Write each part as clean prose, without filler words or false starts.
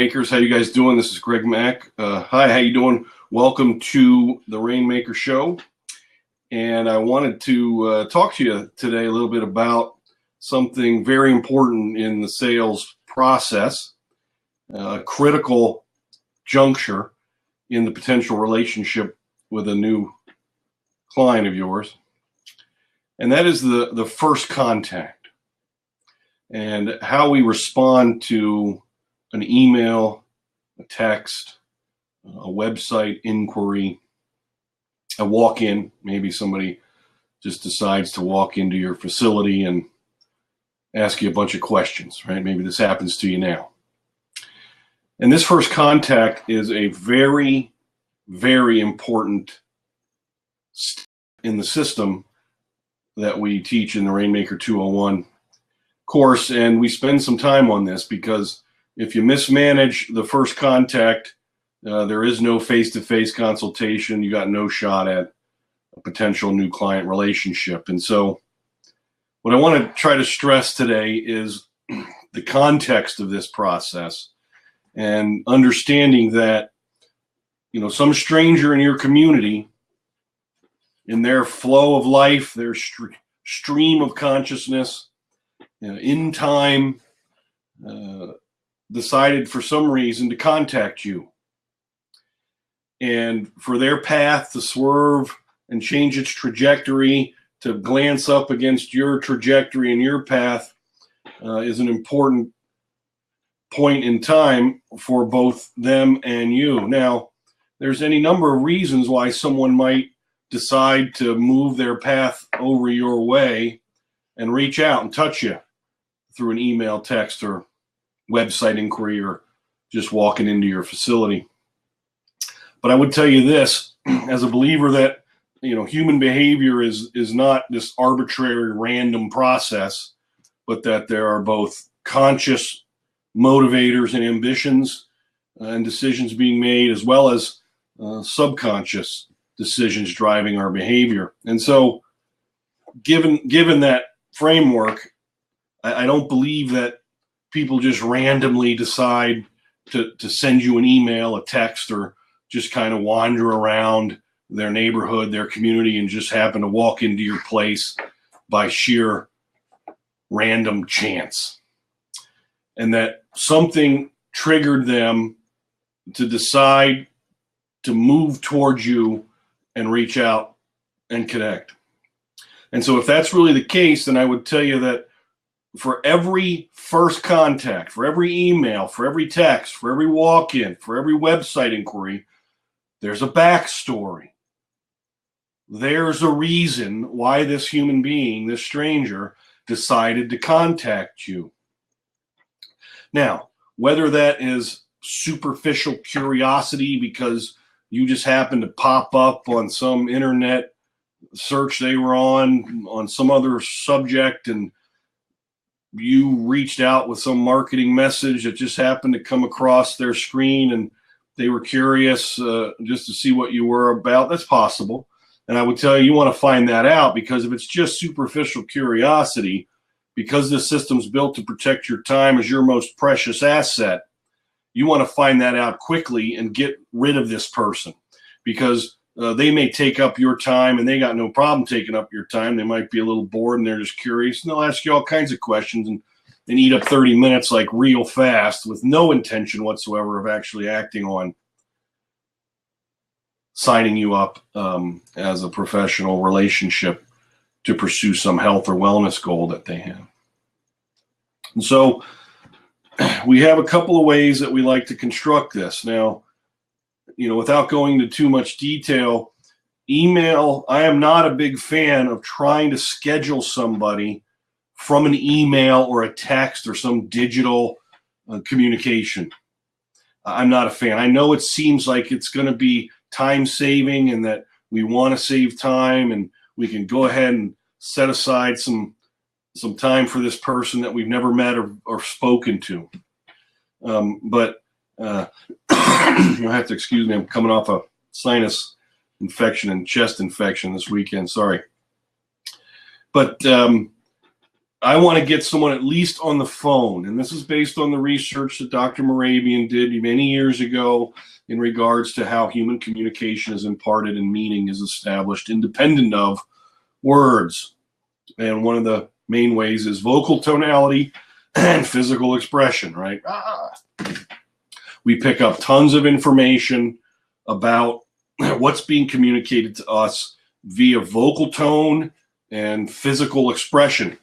Rainmakers. How you guys doing? This is Greg Mack. Hi, how you doing? Welcome to the Rainmaker Show. And I wanted to talk to you today a little bit about something very important in the sales process, a critical juncture in the potential relationship with a new client of yours. And that is the first contact and how we respond to an email, a text, a website inquiry, a walk-in. Maybe somebody just decides to walk into your facility and ask you a bunch of questions, right? Maybe this happens to you now. And this first contact is a very, very important step in the system that we teach in the Rainmaker 201 course. And we spend some time on this because if you mismanage the first contact, there is no face-to-face consultation. You got no shot at a potential new client relationship. And so what I want to try to stress today is the context of this process and understanding that, you know, some stranger in your community, in their flow of life, their stream of consciousness, in time, decided for some reason to contact you. And for their path to swerve and change its trajectory to glance up against your trajectory and your path is an important point in time for both them and you. Now, there's any number of reasons why someone might decide to move their path over your way and reach out and touch you through an email, text, or website inquiry, or just walking into your facility. But I would tell you this, as a believer, that, you know, human behavior is not this arbitrary random process, but that there are both conscious motivators and ambitions and decisions being made, as well as subconscious decisions driving our behavior. And so given that framework, I don't believe that people just randomly decide to send you an email, a text, or just kind of wander around their neighborhood, their community, and just happen to walk into your place by sheer random chance. And that something triggered them to decide to move towards you and reach out and connect. And so if that's really the case, then I would tell you that for every first contact, for every email, for every text, for every walk-in, for every website inquiry, there's a backstory. There's a reason why this human being, this stranger, decided to contact you. Now, whether that is superficial curiosity because you just happened to pop up on some internet search they were on some other subject, and you reached out with some marketing message that just happened to come across their screen and they were curious just to see what you were about, that's possible. And I would tell you, you want to find that out, because if it's just superficial curiosity, because this system's built to protect your time as your most precious asset, you want to find that out quickly and get rid of this person, because they may take up your time, and they got no problem taking up your time. They might be a little bored and they're just curious, and they'll ask you all kinds of questions and eat up 30 minutes like real fast with no intention whatsoever of actually acting on signing you up as a professional relationship to pursue some health or wellness goal that they have. And so we have a couple of ways that we like to construct this. Now, you know, without going into too much detail, email, I am not a big fan of trying to schedule somebody from an email or a text or some digital communication. I'm not a fan. I know it seems like it's going to be time saving and that we want to save time, and we can go ahead and set aside some time for this person that we've never met or spoken to. But you'll have to excuse me. I'm coming off a sinus infection and chest infection this weekend. Sorry. But I want to get someone at least on the phone. And this is based on the research that Dr. Moravian did many years ago in regards to how human communication is imparted and meaning is established independent of words. And one of the main ways is vocal tonality and physical expression, right? We pick up tons of information about what's being communicated to us via vocal tone and physical expression.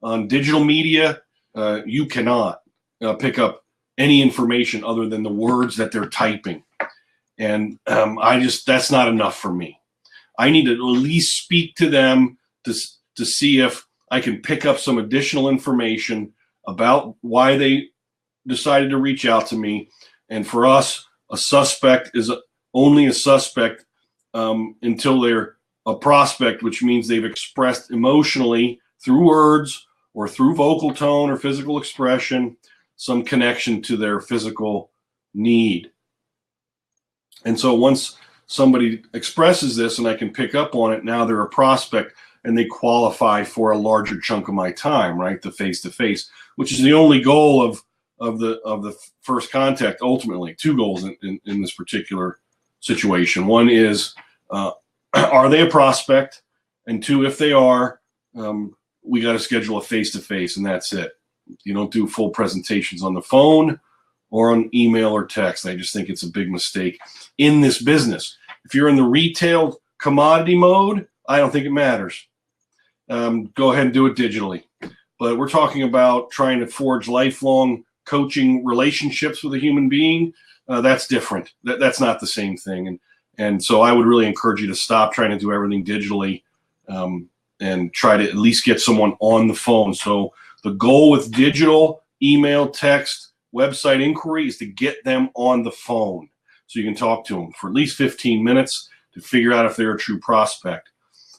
On digital media, you cannot pick up any information other than the words that they're typing. And that's not enough for me. I need to at least speak to them to see if I can pick up some additional information about why they decided to reach out to me. And for us, a suspect is only a suspect until they're a prospect, which means they've expressed emotionally through words or through vocal tone or physical expression some connection to their physical need. And so once somebody expresses this and I can pick up on it, now they're a prospect and they qualify for a larger chunk of my time, right? The face-to-face, which is the only goal of the first contact. Ultimately, two goals in this particular situation. One is, are they a prospect? And two, if they are, we got to schedule a face-to-face, and that's it. You don't do full presentations on the phone or on email or text. I just think it's a big mistake in this business. If you're in the retail commodity mode, I don't think it matters. Go ahead and do it digitally. But we're talking about trying to forge lifelong coaching relationships with a human being. That's different. That's not the same thing. And so I would really encourage you to stop trying to do everything digitally and try to at least get someone on the phone. So the goal with digital, email, text, website inquiry is to get them on the phone so you can talk to them for at least 15 minutes to figure out if they're a true prospect.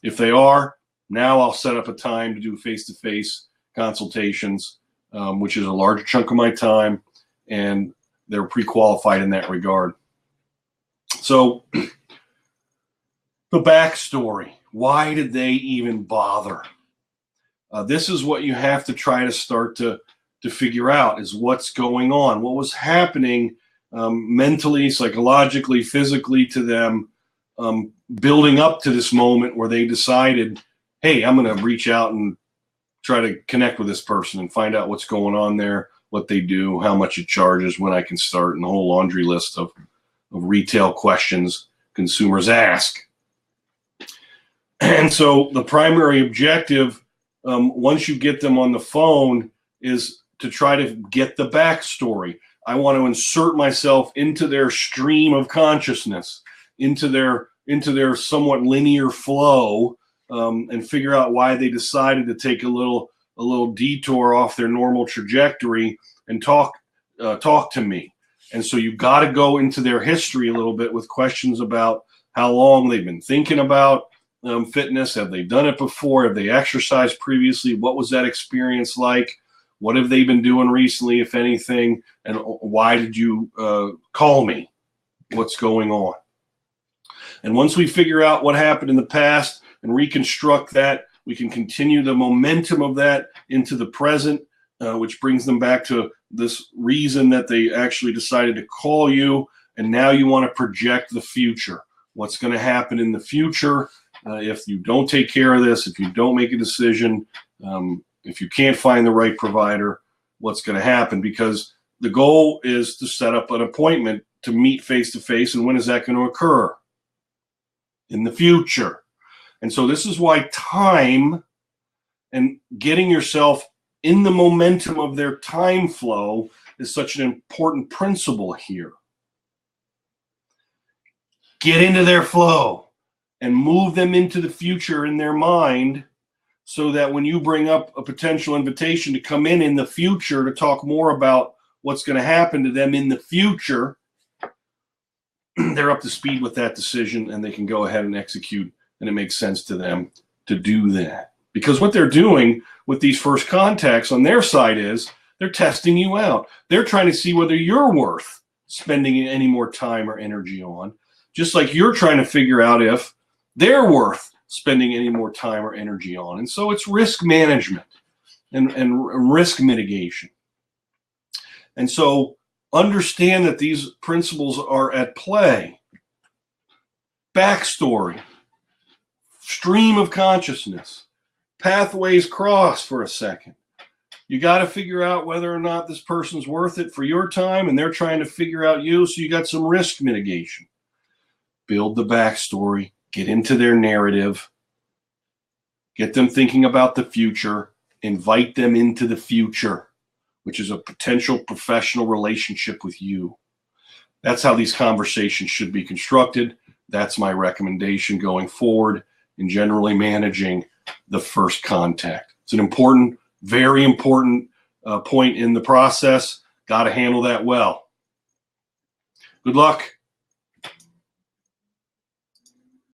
If they are, now I'll set up a time to do face-to-face consultations, which is a larger chunk of my time, and they're pre-qualified in that regard. So the backstory, why did they even bother? This is what you have to try to start to figure out, is what's going on. What was happening mentally, psychologically, physically to them, building up to this moment where they decided, hey, I'm going to reach out and try to connect with this person and find out what's going on there, what they do, how much it charges, when I can start, and the whole laundry list of retail questions consumers ask. And so the primary objective, once you get them on the phone, is to try to get the backstory. I want to insert myself into their stream of consciousness, into their somewhat linear flow, and figure out why they decided to take a little detour off their normal trajectory and talk to me. And so you've got to go into their history a little bit with questions about how long they've been thinking about fitness. Have they done it before? Have they exercised previously? What was that experience like? What have they been doing recently, if anything? And why did you call me? What's going on? And once we figure out what happened in the past and reconstruct that, we can continue the momentum of that into the present, which brings them back to this reason that they actually decided to call you. And now you want to project the future. What's going to happen in the future if you don't take care of this, if you don't make a decision, if you can't find the right provider, what's going to happen? Because the goal is to set up an appointment to meet face-to-face. And when is that going to occur? In the future. And so this is why time and getting yourself in the momentum of their time flow is such an important principle here. Get into their flow and move them into the future in their mind, so that when you bring up a potential invitation to come in the future to talk more about what's going to happen to them in the future, they're up to speed with that decision and they can go ahead and execute, and it makes sense to them to do that. Because what they're doing with these first contacts on their side is they're testing you out. They're trying to see whether you're worth spending any more time or energy on, just like you're trying to figure out if they're worth spending any more time or energy on. And so it's risk management. and risk mitigation. And so understand that these principles are at play. Backstory, stream of consciousness, pathways cross for a second. You got to figure out whether or not this person's worth it for your time, and they're trying to figure out you, so you got some risk mitigation. Build the backstory, get into their narrative, get them thinking about the future, invite them into the future, which is a potential professional relationship with you. That's how these conversations should be constructed. That's my recommendation going forward in generally managing the first contact. It's an important, very important point in the process. Got to handle that well. Good luck.